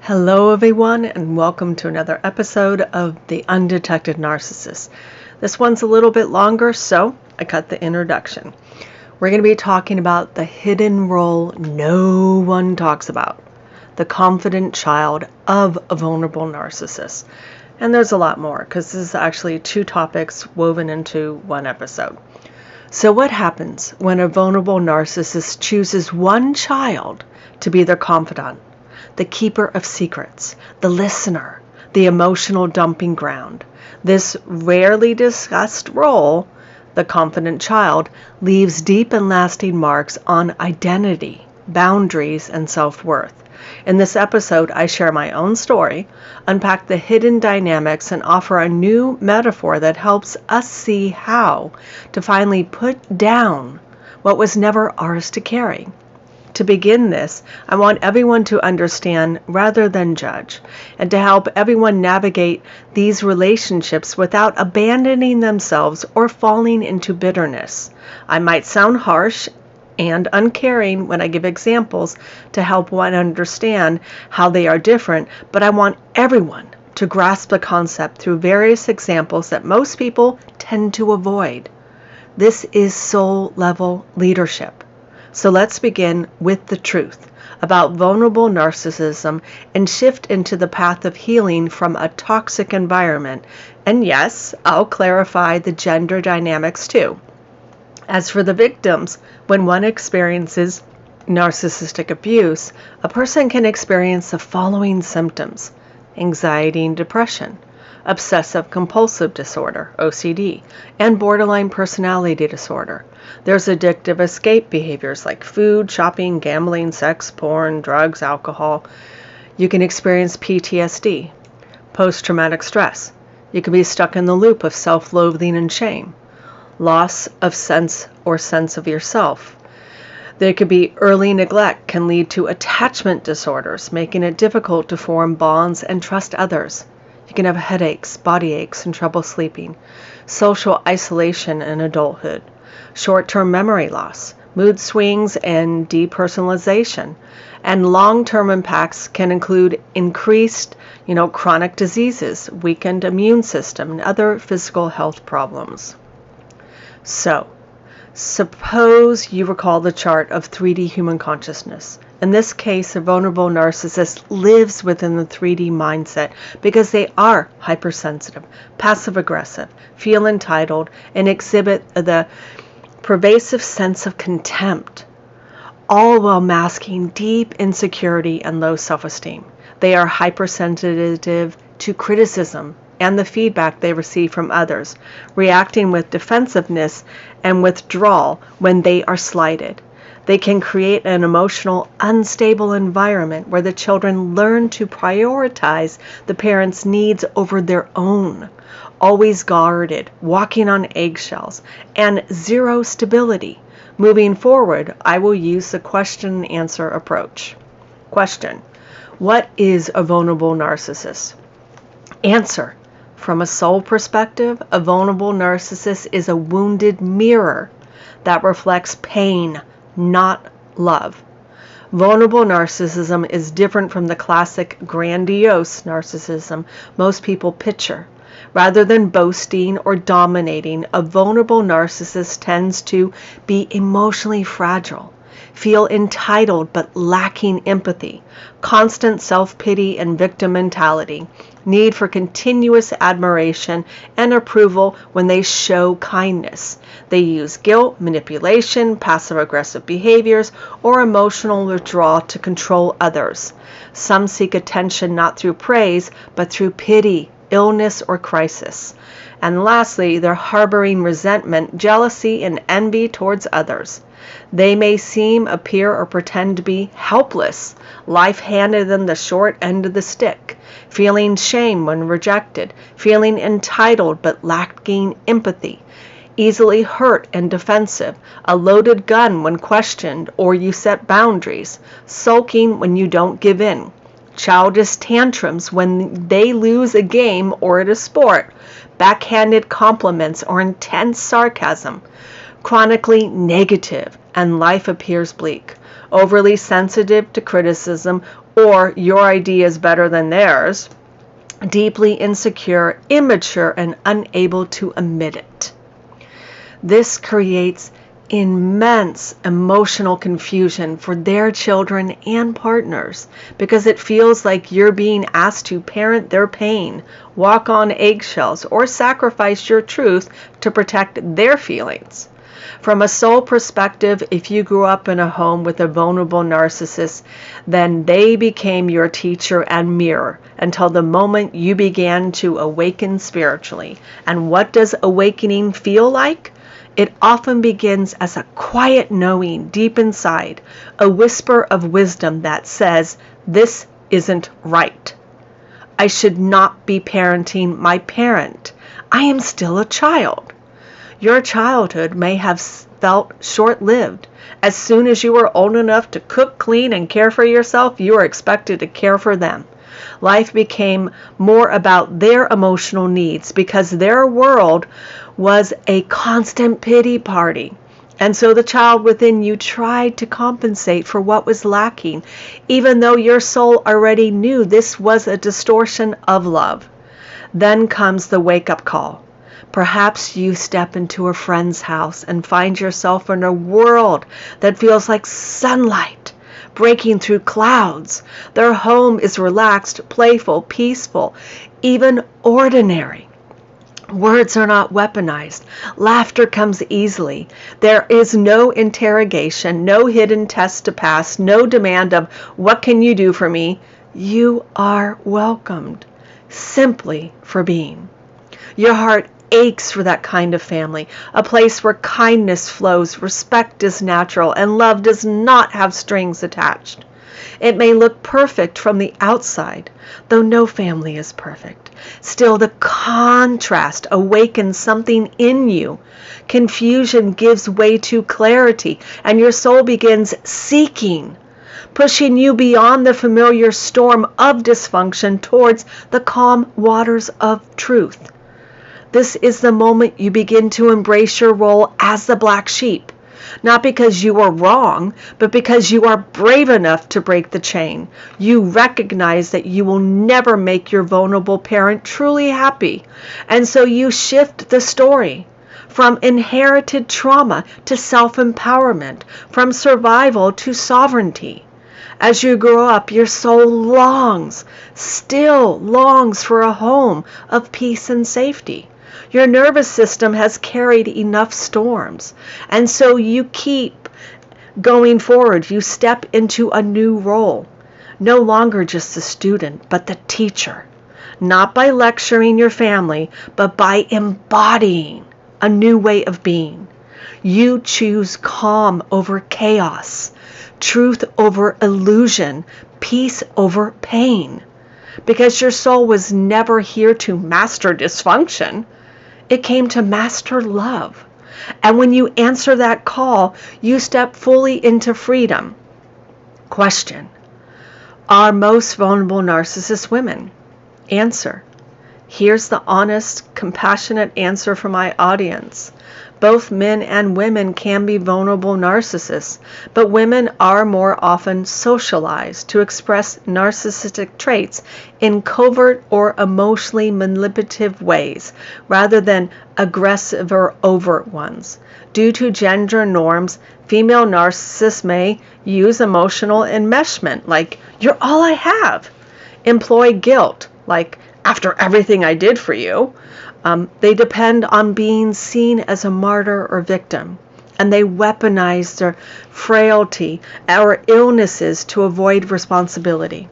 Hello everyone, and welcome to another episode of The Undetected Narcissist. This one's a little bit longer, so I cut the introduction. We're going to be talking about the hidden role no one talks about, the confident child of a vulnerable narcissist. And there's a lot more, because this is actually two topics woven into one episode. So what happens when a vulnerable narcissist chooses one child to be their confidant? The keeper of secrets, the listener, the emotional dumping ground. This rarely discussed role, the confident child, leaves deep and lasting marks on identity, boundaries, and self-worth. In this episode, I share my own story, unpack the hidden dynamics, and offer a new metaphor that helps us see how to finally put down what was never ours to carry. To begin this, I want everyone to understand rather than judge, and to help everyone navigate these relationships without abandoning themselves or falling into bitterness. I might sound harsh and uncaring when I give examples to help one understand how they are different, but I want everyone to grasp the concept through various examples that most people tend to avoid. This is soul-level leadership. So let's begin with the truth about vulnerable narcissism and shift into the path of healing from a toxic environment. And yes, I'll clarify the gender dynamics too. As for the victims, when one experiences narcissistic abuse, a person can experience the following symptoms: anxiety and depression, obsessive-compulsive disorder, OCD, and borderline personality disorder. There's addictive escape behaviors like food, shopping, gambling, sex, porn, drugs, alcohol. You can experience PTSD, post-traumatic stress. You can be stuck in the loop of self-loathing and shame, loss of sense of yourself. There could be early neglect can lead to attachment disorders, making it difficult to form bonds and trust others. You can have headaches, body aches, and trouble sleeping, social isolation in adulthood, short-term memory loss, mood swings, and depersonalization. And long-term impacts can include increased, chronic diseases, weakened immune system, and other physical health problems. So, suppose you recall the chart of 3D human consciousness. In this case, a vulnerable narcissist lives within the 3D mindset because they are hypersensitive, passive-aggressive, feel entitled, and exhibit the pervasive sense of contempt, all while masking deep insecurity and low self-esteem. They are hypersensitive to criticism and the feedback they receive from others, reacting with defensiveness and withdrawal when they are slighted. They can create an emotional, unstable environment where the children learn to prioritize the parents' needs over their own, always guarded, walking on eggshells, and zero stability. Moving forward, I will use the question and answer approach. Question: what is a vulnerable narcissist? Answer: from a soul perspective, a vulnerable narcissist is a wounded mirror that reflects pain, not love. Vulnerable narcissism is different from the classic grandiose narcissism most people picture. Rather than boasting or dominating, a vulnerable narcissist tends to be emotionally fragile, feel entitled but lacking empathy, constant self-pity and victim mentality, need for continuous admiration and approval when they show kindness. They use guilt, manipulation, passive-aggressive behaviors, or emotional withdrawal to control others. Some seek attention not through praise, but through pity, illness, or crisis. And lastly, they're harboring resentment, jealousy, and envy towards others. They may seem, appear, or pretend to be helpless. Life handed them the short end of the stick, feeling shame when rejected, feeling entitled but lacking empathy, easily hurt and defensive, a loaded gun when questioned or you set boundaries, sulking when you don't give in, childish tantrums when they lose a game or at a sport, backhanded compliments or intense sarcasm, chronically negative and life appears bleak, overly sensitive to criticism or your idea is better than theirs, deeply insecure, immature, and unable to admit it. This creates immense emotional confusion for their children and partners because it feels like you're being asked to parent their pain, walk on eggshells, or sacrifice your truth to protect their feelings. From a soul perspective, if you grew up in a home with a vulnerable narcissist, then they became your teacher and mirror until the moment you began to awaken spiritually. And what does awakening feel like? It often begins as a quiet knowing deep inside, a whisper of wisdom that says, "This isn't right. I should not be parenting my parent. I am still a child." Your childhood may have felt short-lived. As soon as you were old enough to cook, clean, and care for yourself, you were expected to care for them. Life became more about their emotional needs because their world was a constant pity party. And so the child within you tried to compensate for what was lacking, even though your soul already knew this was a distortion of love. Then comes the wake-up call. Perhaps you step into a friend's house and find yourself in a world that feels like sunlight breaking through clouds. Their home is relaxed, playful, peaceful, even ordinary. Words are not weaponized. Laughter comes easily. There is no interrogation, no hidden test to pass, no demand of, "What can you do for me?" You are welcomed simply for being. Your heart aches for that kind of family, a place where kindness flows, respect is natural, and love does not have strings attached. It may look perfect from the outside, though no family is perfect. Still, the contrast awakens something in you. Confusion gives way to clarity, and your soul begins seeking, pushing you beyond the familiar storm of dysfunction towards the calm waters of truth. This is the moment you begin to embrace your role as the black sheep. Not because you are wrong, but because you are brave enough to break the chain. You recognize that you will never make your vulnerable parent truly happy. And so you shift the story from inherited trauma to self-empowerment, from survival to sovereignty. As you grow up, your soul still longs for a home of peace and safety. Your nervous system has carried enough storms, and so you keep going forward. You step into a new role, no longer just the student, but the teacher, not by lecturing your family, but by embodying a new way of being. You choose calm over chaos, truth over illusion, peace over pain, because your soul was never here to master dysfunction. It came to master love. And when you answer that call, you step fully into freedom. Question: are most vulnerable narcissists women? Answer: here's the honest, compassionate answer from my audience. Both men and women can be vulnerable narcissists, but women are more often socialized to express narcissistic traits in covert or emotionally manipulative ways, rather than aggressive or overt ones. Due to gender norms, female narcissists may use emotional enmeshment, like, "You're all I have," employ guilt, like, "After everything I did for you." They depend on being seen as a martyr or victim, and they weaponize their frailty or illnesses to avoid responsibility.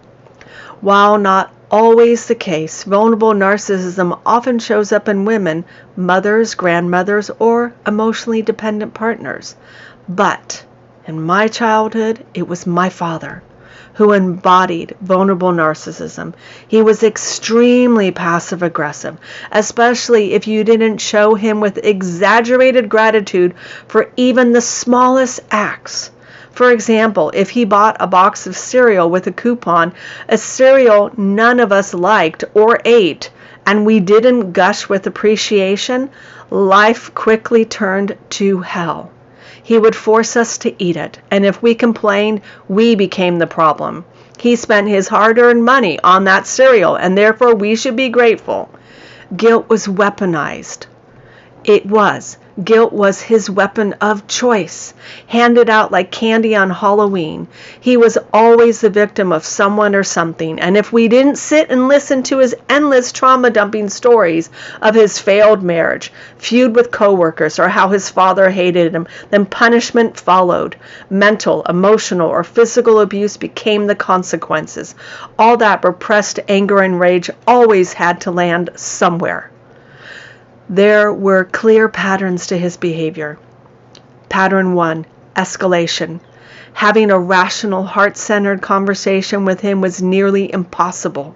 While not always the case, vulnerable narcissism often shows up in women, mothers, grandmothers, or emotionally dependent partners. But in my childhood, it was my father who embodied vulnerable narcissism. He was extremely passive-aggressive, especially if you didn't show him with exaggerated gratitude for even the smallest acts. For example, if he bought a box of cereal with a coupon, a cereal none of us liked or ate, and we didn't gush with appreciation, life quickly turned to hell. He would force us to eat it, and if we complained, we became the problem. He spent his hard-earned money on that cereal, and therefore we should be grateful. Guilt was weaponized. It was. Guilt was his weapon of choice, handed out like candy on Halloween. He was always the victim of someone or something, and if we didn't sit and listen to his endless trauma-dumping stories of his failed marriage, feud with coworkers, or how his father hated him, then punishment followed. Mental, emotional, or physical abuse became the consequences. All that repressed anger and rage always had to land somewhere. There were clear patterns to his behavior. Pattern 1, escalation. Having a rational, heart-centered conversation with him was nearly impossible.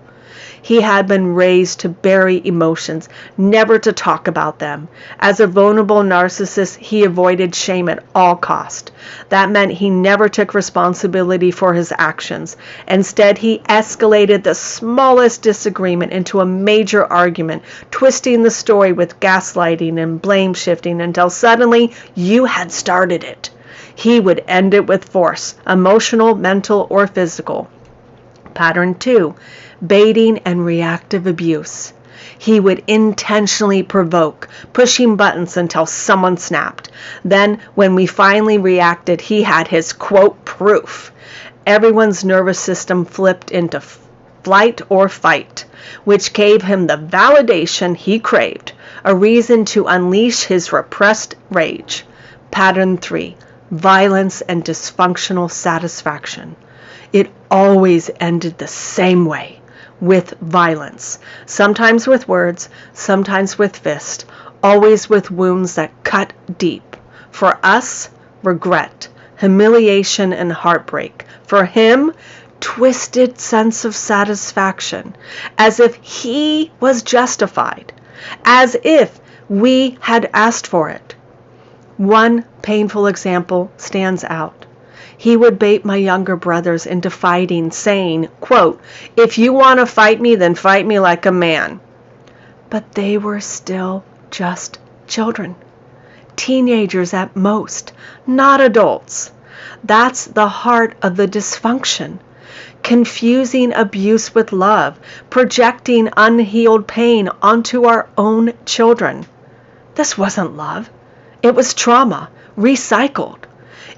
He had been raised to bury emotions, never to talk about them. As a vulnerable narcissist, he avoided shame at all cost. That meant he never took responsibility for his actions. Instead, he escalated the smallest disagreement into a major argument, twisting the story with gaslighting and blame shifting until suddenly you had started it. He would end it with force, emotional, mental, or physical. Pattern 2, baiting and reactive abuse. He would intentionally provoke, pushing buttons until someone snapped. Then, when we finally reacted, he had his, quote, proof. Everyone's nervous system flipped into flight or fight, which gave him the validation he craved, a reason to unleash his repressed rage. Pattern 3, violence and dysfunctional satisfaction. It always ended the same way, with violence. Sometimes with words, sometimes with fists, always with wounds that cut deep. For us, regret, humiliation, and heartbreak. For him, twisted sense of satisfaction, as if he was justified, as if we had asked for it. One painful example stands out. He would bait my younger brothers into fighting, saying, quote, "If you want to fight me, then fight me like a man." But they were still just children, teenagers at most, not adults. That's the heart of the dysfunction. Confusing abuse with love, projecting unhealed pain onto our own children. This wasn't love. It was trauma, recycled.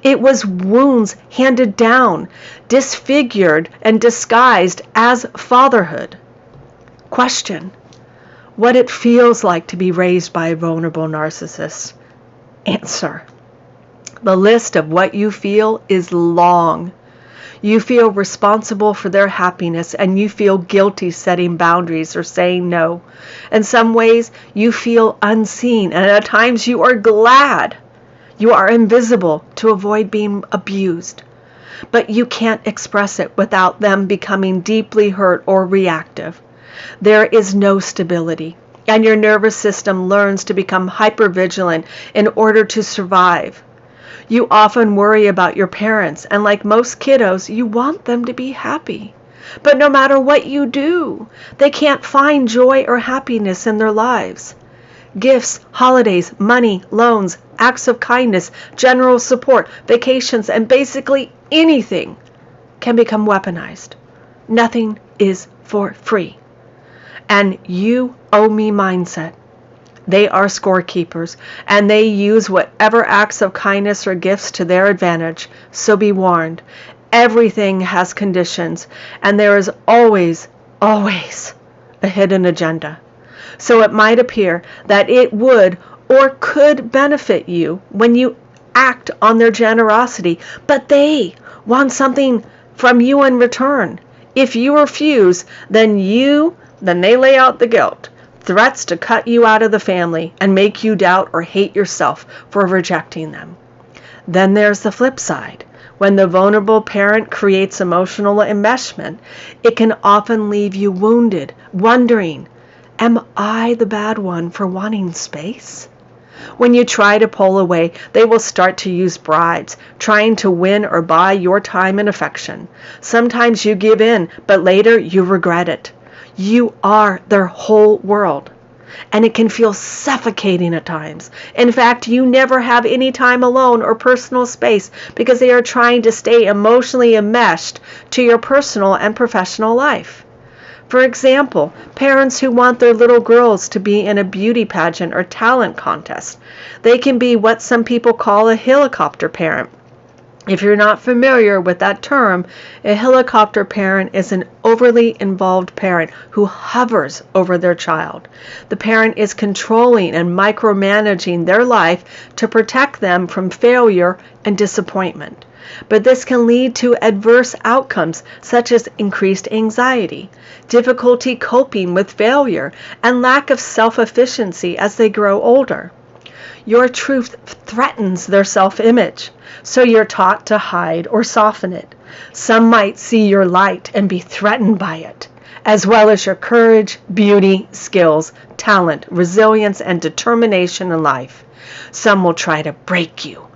It was wounds handed down, disfigured and disguised as fatherhood. Question: what it feels like to be raised by a vulnerable narcissist? Answer: the list of what you feel is long. You feel responsible for their happiness, and you feel guilty setting boundaries or saying no. In some ways, you feel unseen, and at times you are glad. You are invisible to avoid being abused. But you can't express it without them becoming deeply hurt or reactive. There is no stability, and your nervous system learns to become hypervigilant in order to survive. You often worry about your parents, and like most kiddos, you want them to be happy. But no matter what you do, they can't find joy or happiness in their lives. Gifts, holidays, money, loans, acts of kindness, general support, vacations, and basically anything can become weaponized. Nothing is for free. And you owe me mindset. They are scorekeepers, and they use whatever acts of kindness or gifts to their advantage. So be warned. Everything has conditions, and there is always, always a hidden agenda. So it might appear that it would or could benefit you when you act on their generosity, but they want something from you in return. If you refuse, then they lay out the guilt, threats to cut you out of the family and make you doubt or hate yourself for rejecting them. Then there's the flip side. When the vulnerable parent creates emotional enmeshment, it can often leave you wounded, wondering, am I the bad one for wanting space? When you try to pull away, they will start to use bribes, trying to win or buy your time and affection. Sometimes you give in, but later you regret it. You are their whole world. and it can feel suffocating at times. In fact, you never have any time alone or personal space because they are trying to stay emotionally enmeshed to your personal and professional life. For example, parents who want their little girls to be in a beauty pageant or talent contest. They can be what some people call a helicopter parent. If you're not familiar with that term, a helicopter parent is an overly involved parent who hovers over their child. The parent is controlling and micromanaging their life to protect them from failure and disappointment. But this can lead to adverse outcomes such as increased anxiety, difficulty coping with failure, and lack of self-efficiency as they grow older. Your truth threatens their self-image, so you're taught to hide or soften it. Some might see your light and be threatened by it, as well as your courage, beauty, skills, talent, resilience, and determination in life. Some will try to break you.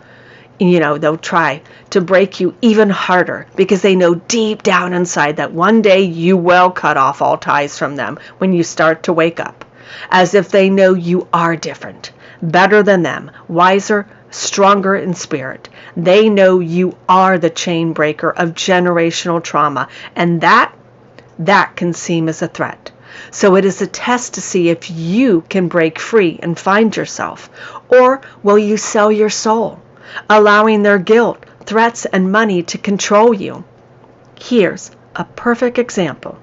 They'll try to break you even harder because they know deep down inside that one day you will cut off all ties from them when you start to wake up, as if they know you are different, better than them, wiser, stronger in spirit. They know you are the chain breaker of generational trauma, and that can seem as a threat. So it is a test to see if you can break free and find yourself, or will you sell your soul, allowing their guilt, threats, and money to control you. Here's a perfect example.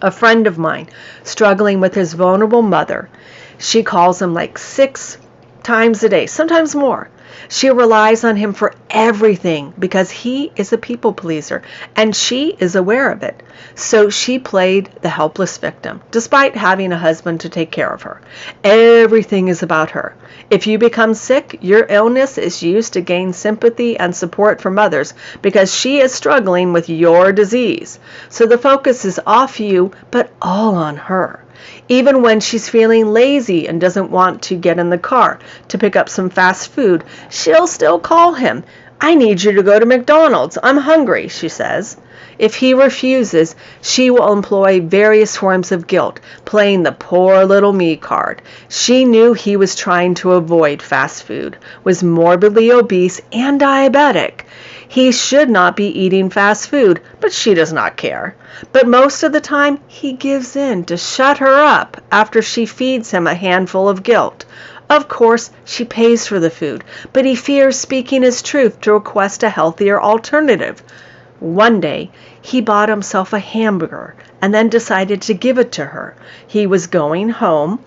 A friend of mine struggling with his vulnerable mother. She calls him like 6 times a day, sometimes more. She relies on him for everything because he is a people pleaser, and she is aware of it. So she played the helpless victim, despite having a husband to take care of her. Everything is about her. If you become sick, your illness is used to gain sympathy and support from others because she is struggling with your disease. So the focus is off you, but all on her. Even when she's feeling lazy and doesn't want to get in the car to pick up some fast food, she'll still call him. "I need you to go to McDonald's. I'm hungry," she says. If he refuses, she will employ various forms of guilt, playing the poor little me card. She knew he was trying to avoid fast food, was morbidly obese and diabetic. He should not be eating fast food, but she does not care. But most of the time, he gives in to shut her up after she feeds him a handful of guilt. Of course, she pays for the food, but he fears speaking his truth to request a healthier alternative. One day, he bought himself a hamburger and then decided to give it to her. He was going home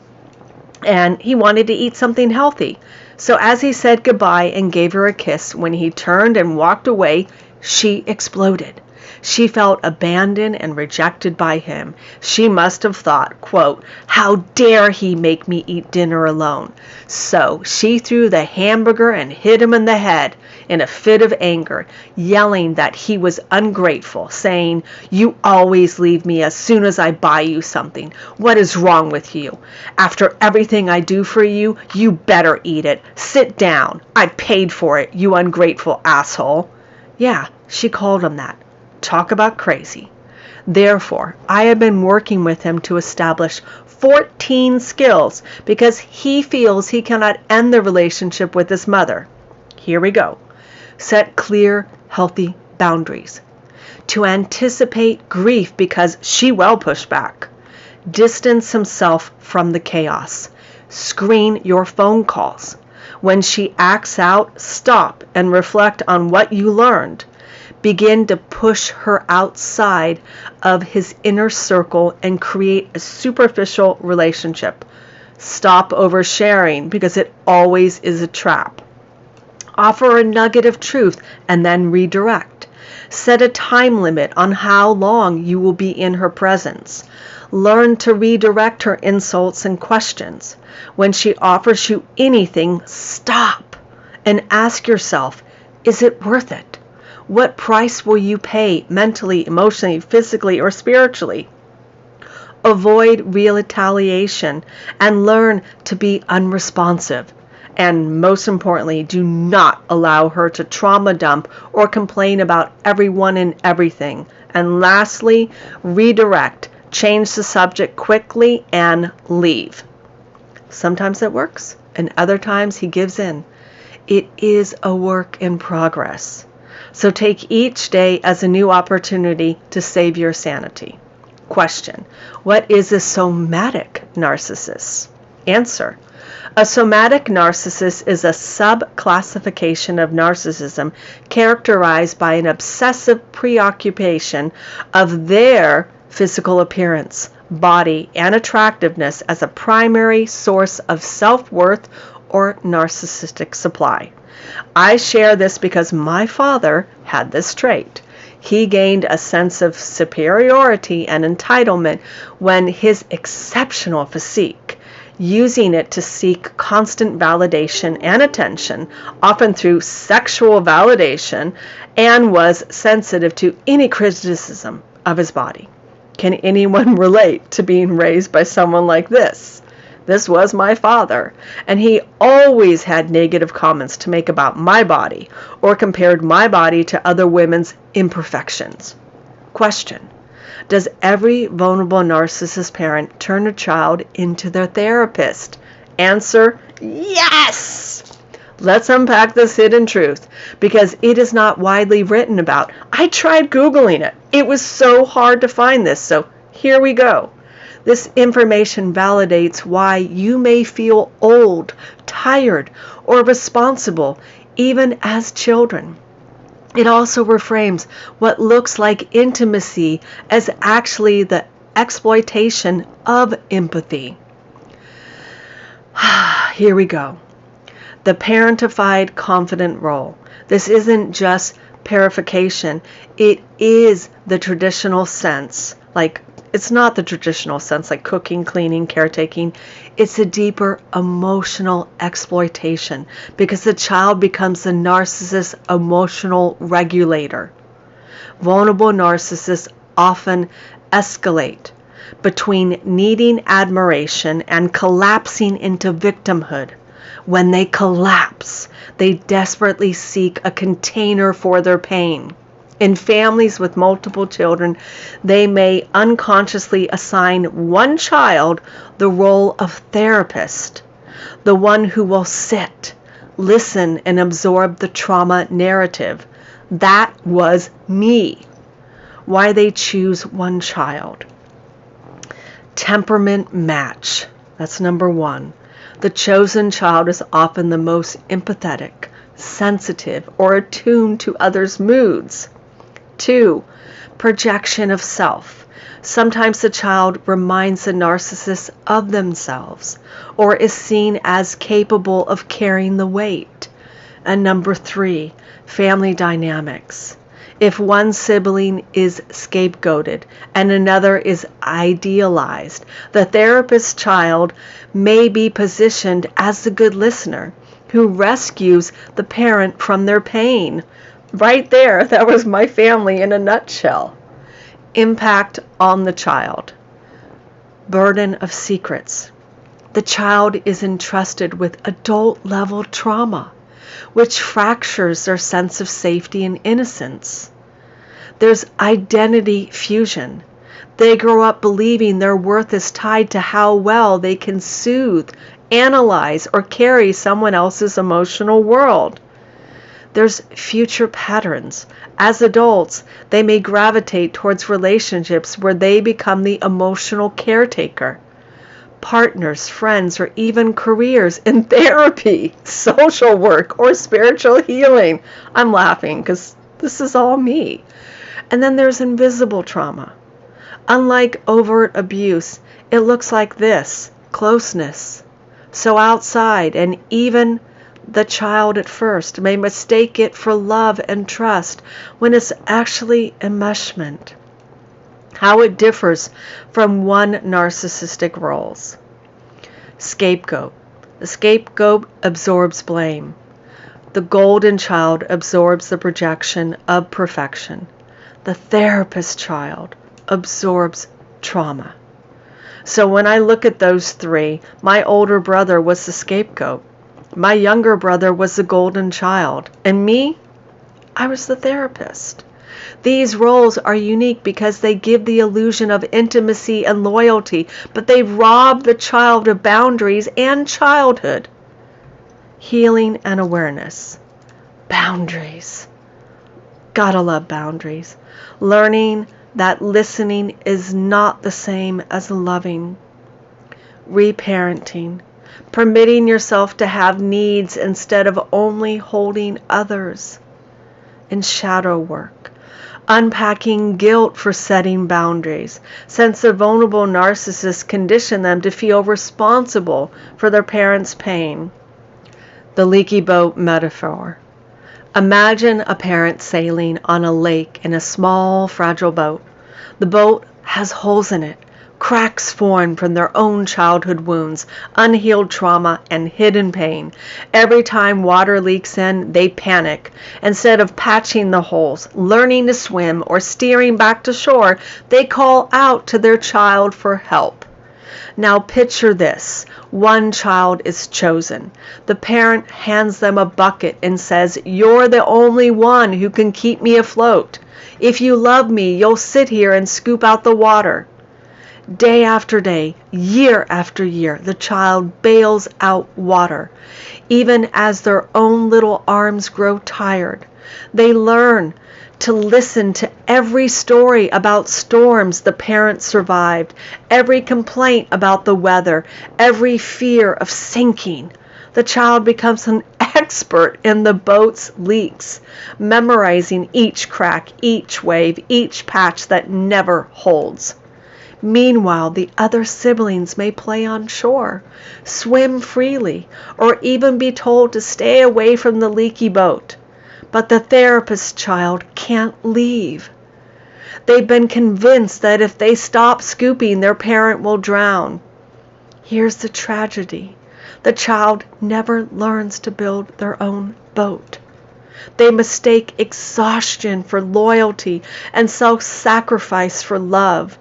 and he wanted to eat something healthy. So as he said goodbye and gave her a kiss, when he turned and walked away, she exploded. She felt abandoned and rejected by him. She must have thought, quote, "How dare he make me eat dinner alone?" So she threw the hamburger and hit him in the head in a fit of anger, yelling that he was ungrateful, saying, "You always leave me as soon as I buy you something. What is wrong with you? After everything I do for you, you better eat it. Sit down. I paid for it, you ungrateful asshole." Yeah, she called him that. Talk about crazy. Therefore, I have been working with him to establish 14 skills because he feels he cannot end the relationship with his mother. Here we go. Set clear, healthy boundaries. To anticipate grief because she will push back. Distance himself from the chaos. Screen your phone calls. When she acts out, stop and reflect on what you learned. Begin to push her outside of his inner circle and create a superficial relationship. Stop oversharing because it always is a trap. Offer a nugget of truth and then redirect. Set a time limit on how long you will be in her presence. Learn to redirect her insults and questions. When she offers you anything, stop and ask yourself, is it worth it? What price will you pay mentally, emotionally, physically, or spiritually? Avoid retaliation and learn to be unresponsive. And most importantly, do not allow her to trauma dump or complain about everyone and everything. And lastly, redirect. Change the subject quickly and leave. Sometimes it works, and other times he gives in. It is a work in progress. So take each day as a new opportunity to save your sanity. Question: what is a somatic narcissist? Answer: a somatic narcissist is a sub-classification of narcissism characterized by an obsessive preoccupation of their physical appearance, body, and attractiveness as a primary source of self-worth or narcissistic supply. I share this because my father had this trait. He gained a sense of superiority and entitlement when his exceptional physique, using it to seek constant validation and attention, often through sexual validation, and was sensitive to any criticism of his body. Can anyone relate to being raised by someone like this? This was my father, and he always had negative comments to make about my body or compared my body to other women's imperfections. Question: does every vulnerable narcissist parent turn a child into their therapist? Answer: yes! Let's unpack this hidden truth because it is not widely written about. I tried Googling it. It was so hard to find this, so here we go. This information validates why you may feel old, tired, or responsible even as children. It also reframes what looks like intimacy as actually the exploitation of empathy. Here we go. The parentified confidant role. This isn't just parification. It is the traditional sense, it's not the traditional sense like cooking, cleaning, caretaking. It's a deeper emotional exploitation because the child becomes the narcissist's emotional regulator. Vulnerable narcissists often escalate between needing admiration and collapsing into victimhood. When they collapse, they desperately seek a container for their pain. In families with multiple children, they may unconsciously assign one child the role of therapist, the one who will sit, listen, and absorb the trauma narrative. That was me. Why they choose one child. Temperament match. That's number one. The chosen child is often the most empathetic, sensitive, or attuned to others' moods. 2. Projection of self. Sometimes the child reminds the narcissist of themselves or is seen as capable of carrying the weight. And number 3, family dynamics. If one sibling is scapegoated and another is idealized, the therapist's child may be positioned as the good listener who rescues the parent from their pain. Right there, that was my family in a nutshell. Impact on the child. Burden of secrets. The child is entrusted with adult-level trauma, which fractures their sense of safety and innocence. There's identity fusion. They grow up believing their worth is tied to how well they can soothe, analyze, or carry someone else's emotional world. There's future patterns. As adults, they may gravitate towards relationships where they become the emotional caretaker. Partners, friends, or even careers in therapy, social work, or spiritual healing. I'm laughing because this is all me. And then there's invisible trauma. Unlike overt abuse, it looks like this: closeness. So outside, and even the child at first may mistake it for love and trust when it's actually enmeshment. How it differs from one narcissistic roles. Scapegoat. The scapegoat absorbs blame. The golden child absorbs the projection of perfection. The therapist child absorbs trauma. So when I look at those three, my older brother was the scapegoat. My younger brother was the golden child. And me, I was the therapist. These roles are unique because they give the illusion of intimacy and loyalty, but they rob the child of boundaries and childhood. Healing and awareness. Boundaries. Gotta love boundaries. Learning that listening is not the same as loving. Reparenting. Permitting yourself to have needs instead of only holding others. And shadow work. Unpacking guilt for setting boundaries, since the vulnerable narcissists condition them to feel responsible for their parents' pain. The leaky boat metaphor. Imagine a parent sailing on a lake in a small, fragile boat. The boat has holes in it, cracks formed from their own childhood wounds, unhealed trauma, and hidden pain. Every time water leaks in, they panic. Instead of patching the holes, learning to swim, or steering back to shore, they call out to their child for help. Now picture this. One child is chosen. The parent hands them a bucket and says, "You're the only one who can keep me afloat. If you love me, you'll sit here and scoop out the water." Day after day, year after year, the child bails out water, even as their own little arms grow tired. They learn to listen to every story about storms the parent survived, every complaint about the weather, every fear of sinking. The child becomes an expert in the boat's leaks, memorizing each crack, each wave, each patch that never holds. Meanwhile, the other siblings may play on shore, swim freely, or even be told to stay away from the leaky boat. But the therapist child can't leave. They've been convinced that if they stop scooping, their parent will drown. Here's the tragedy. The child never learns to build their own boat. They mistake exhaustion for loyalty and self-sacrifice for love.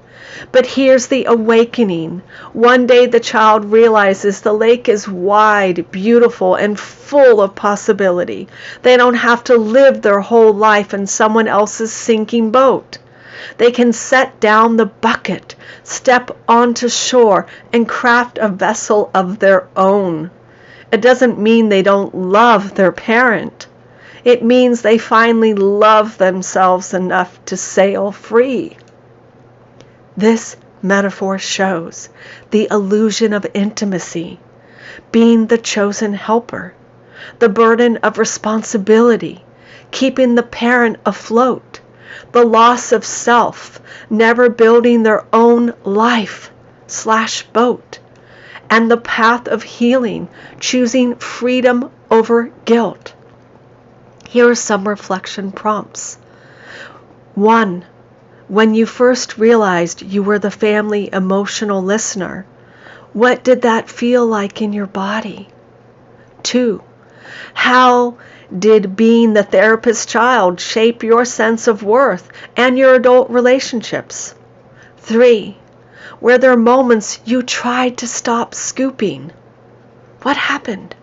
But here's the awakening. One day the child realizes the lake is wide, beautiful, and full of possibility. They don't have to live their whole life in someone else's sinking boat. They can set down the bucket, step onto shore, and craft a vessel of their own. It doesn't mean they don't love their parent. It means they finally love themselves enough to sail free. This metaphor shows the illusion of intimacy, being the chosen helper, the burden of responsibility, keeping the parent afloat, the loss of self, never building their own life/boat, and the path of healing, choosing freedom over guilt. Here are some reflection prompts. 1. When you first realized you were the family emotional listener, what did that feel like in your body? 2. How did being the therapist child shape your sense of worth and your adult relationships? 3. Were there moments you tried to stop scooping? What happened,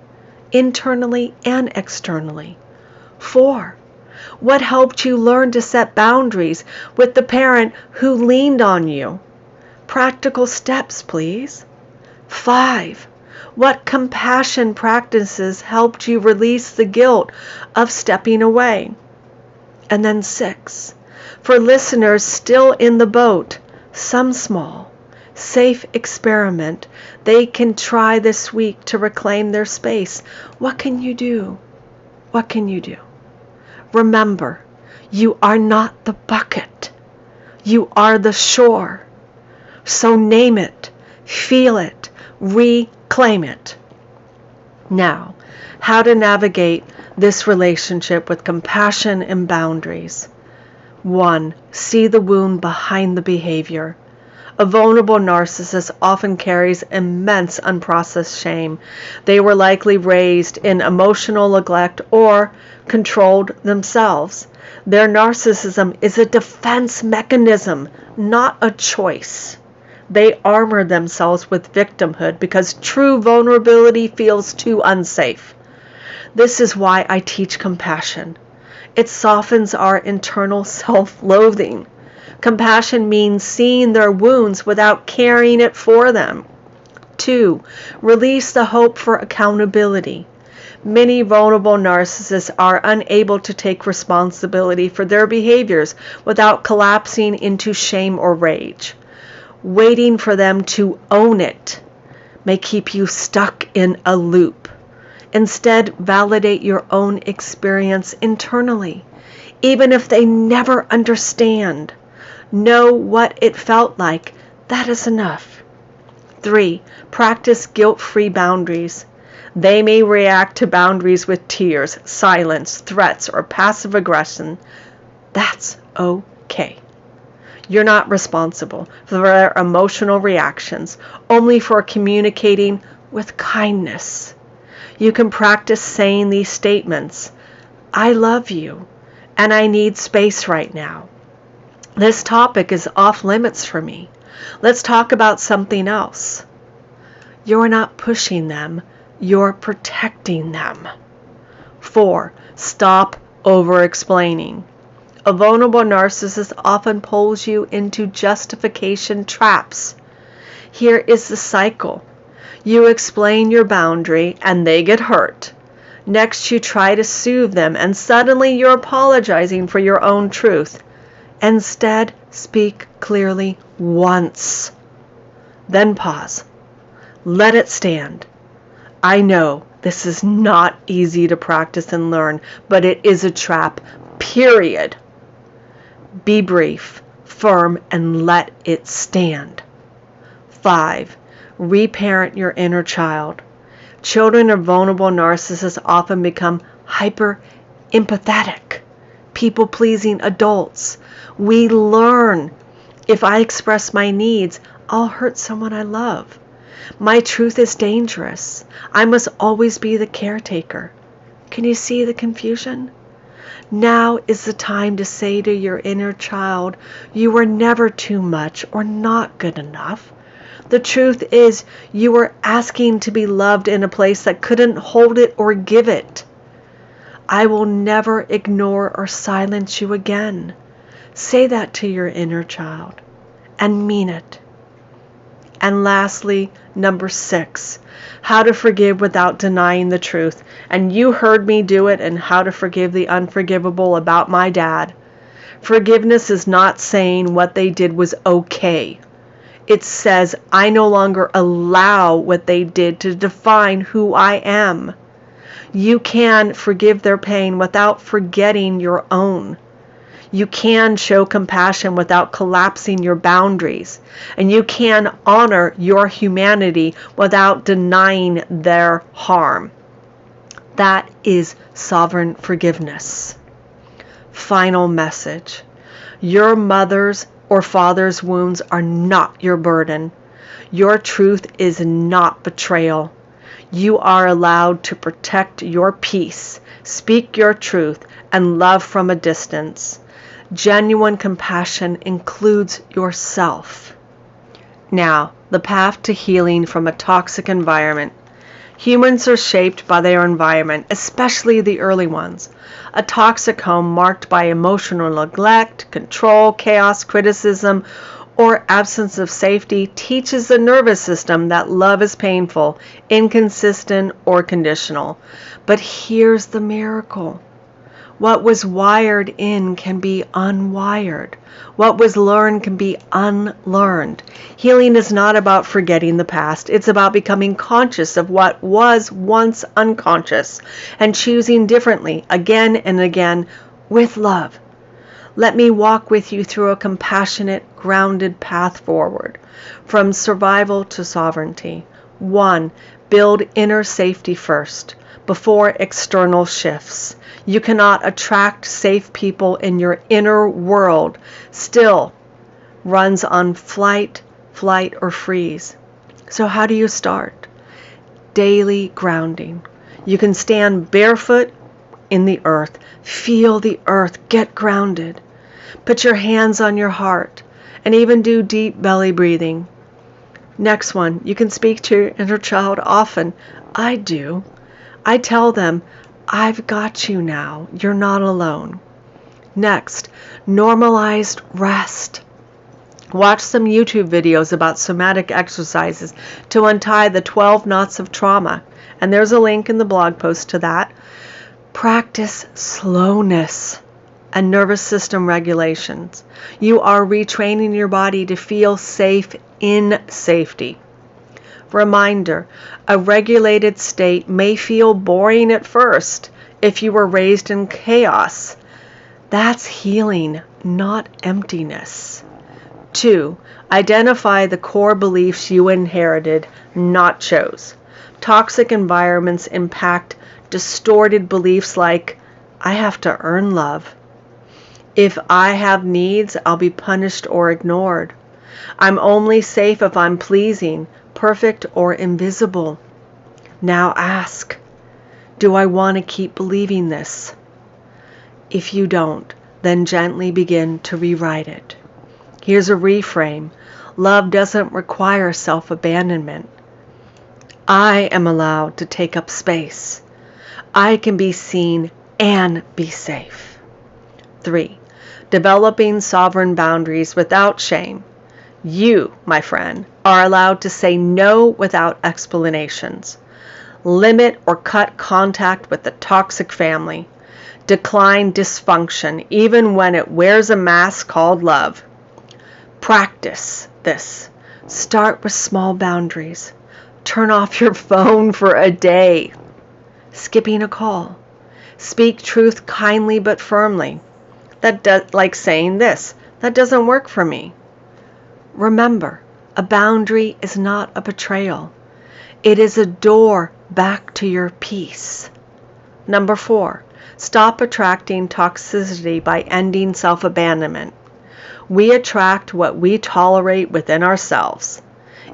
internally and externally? 4. What helped you learn to set boundaries with the parent who leaned on you? Practical steps, please. 5. What compassion practices helped you release the guilt of stepping away? And then 6. For listeners still in the boat, some small, safe experiment they can try this week to reclaim their space. What can you do? What can you do? Remember, you are not the bucket. You are the shore. So name it, feel it, reclaim it. Now, how to navigate this relationship with compassion and boundaries. 1. See the wound behind the behavior. A vulnerable narcissist often carries immense unprocessed shame. They were likely raised in emotional neglect or controlled themselves. Their narcissism is a defense mechanism, not a choice. They armor themselves with victimhood because true vulnerability feels too unsafe. This is why I teach compassion. It softens our internal self-loathing. Compassion means seeing their wounds without carrying it for them. 2. Release the hope for accountability. Many vulnerable narcissists are unable to take responsibility for their behaviors without collapsing into shame or rage. Waiting for them to own it may keep you stuck in a loop. Instead, validate your own experience internally, even if they never understand. Know what it felt like. That is enough. 3. Practice guilt-free boundaries. They may react to boundaries with tears, silence, threats, or passive aggression. That's okay. You're not responsible for their emotional reactions, only for communicating with kindness. You can practice saying these statements. I love you, and I need space right now. This topic is off limits for me. Let's talk about something else. You're not pushing them. You're protecting them. 4. Stop over-explaining. A vulnerable narcissist often pulls you into justification traps. Here is the cycle. You explain your boundary and they get hurt. Next, you try to soothe them and suddenly you're apologizing for your own truth. Instead, speak clearly once. Then pause. Let it stand. I know this is not easy to practice and learn, but it is a trap, period. Be brief, firm, and let it stand. 5. Reparent your inner child. Children of vulnerable narcissists often become hyper-empathetic, people-pleasing adults. We learn, if I express my needs, I'll hurt someone I love. My truth is dangerous. I must always be the caretaker. Can you see the confusion? Now is the time to say to your inner child, you were never too much or not good enough. The truth is, you were asking to be loved in a place that couldn't hold it or give it. I will never ignore or silence you again. Say that to your inner child and mean it. And lastly, number 6, how to forgive without denying the truth. And you heard me do it in How to Forgive the Unforgivable about my dad. Forgiveness is not saying what they did was okay. It says, I no longer allow what they did to define who I am. You can forgive their pain without forgetting your own. You can show compassion without collapsing your boundaries. And you can honor your humanity without denying their harm. That is sovereign forgiveness. Final message. Your mother's or father's wounds are not your burden. Your truth is not betrayal. You are allowed to protect your peace, speak your truth, and love from a distance. Genuine compassion includes yourself. Now, the path to healing from a toxic environment. Humans are shaped by their environment, especially the early ones. A toxic home marked by emotional neglect, control, chaos, criticism, or absence of safety teaches the nervous system that love is painful, inconsistent, or conditional. But here's the miracle. What was wired in can be unwired. What was learned can be unlearned. Healing is not about forgetting the past. It's about becoming conscious of what was once unconscious and choosing differently again and again with love. Let me walk with you through a compassionate, grounded path forward from survival to sovereignty. 1. Build inner safety first, before external shifts. You cannot attract safe people in your inner world still runs on flight, or freeze. So how do you start? Daily grounding. You can stand barefoot in the earth. Feel the earth. Get grounded. Put your hands on your heart and even do deep belly breathing. Next one, you can speak to your inner child often. I do. I tell them, I've got you now. You're not alone. Next, normalized rest. Watch some YouTube videos about somatic exercises to untie the 12 knots of trauma. And there's a link in the blog post to that. Practice slowness and nervous system regulations. You are retraining your body to feel safe in safety. Reminder, a regulated state may feel boring at first if you were raised in chaos. That's healing, not emptiness. 2. Identify the core beliefs you inherited, not chose. Toxic environments impact distorted beliefs like, I have to earn love. If I have needs, I'll be punished or ignored. I'm only safe if I'm pleasing, perfect, or invisible. Now ask, do I want to keep believing this? If you don't, then gently begin to rewrite it. Here's a reframe. Love doesn't require self-abandonment. I am allowed to take up space. I can be seen and be safe. 3. Developing sovereign boundaries without shame. You, my friend, are allowed to say no without explanations. Limit or cut contact with the toxic family. Decline dysfunction, even when it wears a mask called love. Practice this. Start with small boundaries. Turn off your phone for a day. Skipping a call. Speak truth kindly but firmly. Like saying this, that doesn't work for me. Remember, a boundary is not a betrayal. It is a door back to your peace. 4, stop attracting toxicity by ending self-abandonment. We attract what we tolerate within ourselves.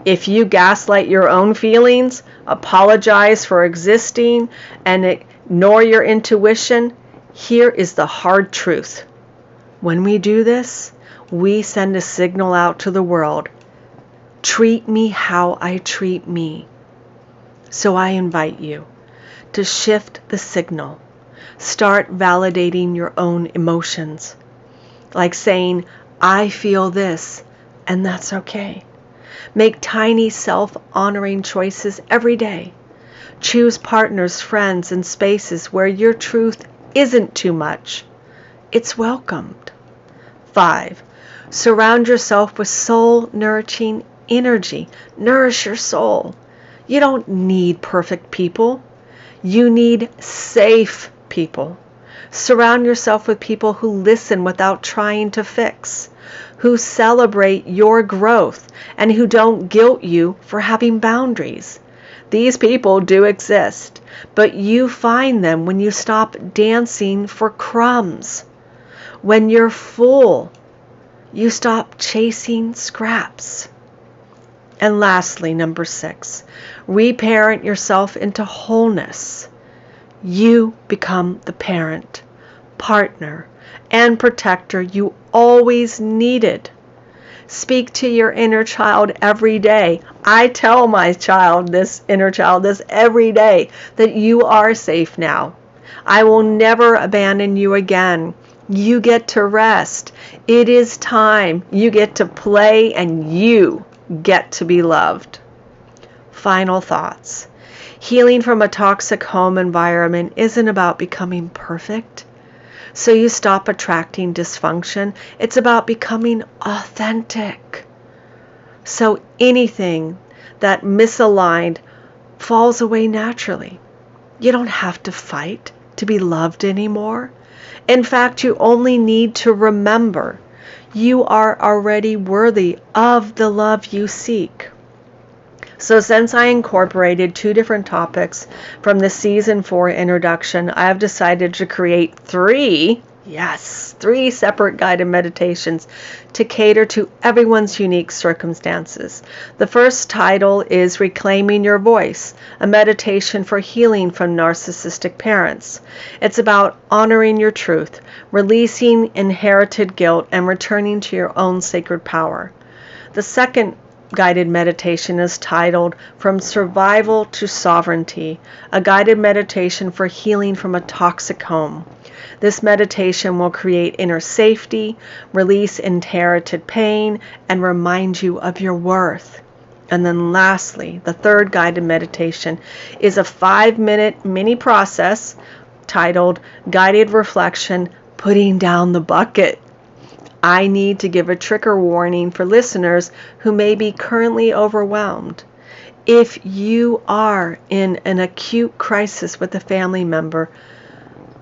If you gaslight your own feelings, apologize for existing, and ignore your intuition, here is the hard truth. When we do this, we send a signal out to the world. Treat me how I treat me. So I invite you to shift the signal. Start validating your own emotions. Like saying, I feel this, and that's okay. Make tiny self-honoring choices every day. Choose partners, friends, and spaces where your truth isn't too much. It's welcomed. 5. Surround yourself with soul-nourishing energy. Nourish your soul. You don't need perfect people. You need safe people. Surround yourself with people who listen without trying to fix, who celebrate your growth, and who don't guilt you for having boundaries. These people do exist, but you find them when you stop dancing for crumbs. When you're full, you stop chasing scraps. And lastly, 6, reparent yourself into wholeness. You become the parent, partner, and protector you always needed. Speak to your inner child every day. I tell my inner child this every day, that you are safe now. I will never abandon you again. You get to rest. It is time. You get to play, and you get to be loved. Final thoughts. Healing from a toxic home environment isn't about becoming perfect, so you stop attracting dysfunction. It's about becoming authentic. So anything that misaligned falls away naturally. You don't have to fight to be loved anymore. In fact, you only need to remember you are already worthy of the love you seek. So since I incorporated 2 different topics from the season 4 introduction, I have decided to create 3 separate guided meditations to cater to everyone's unique circumstances. The first title is Reclaiming Your Voice, a meditation for healing from narcissistic parents. It's about honoring your truth, releasing inherited guilt, and returning to your own sacred power. The second guided meditation is titled From Survival to Sovereignty, a guided meditation for healing from a toxic home. This meditation will create inner safety, release inherited pain, and remind you of your worth. And then lastly, the third guided meditation is a 5-minute mini process titled Guided Reflection, Putting Down the Bucket. I need to give a trigger warning for listeners who may be currently overwhelmed. If you are in an acute crisis with a family member,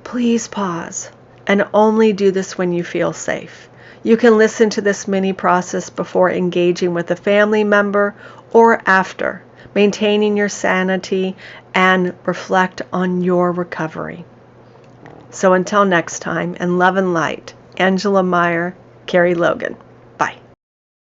please pause and only do this when you feel safe. You can listen to this mini process before engaging with a family member or after, maintaining your sanity and reflect on your recovery. So until next time, in love and light, Angela Meyer, Carrie Logan.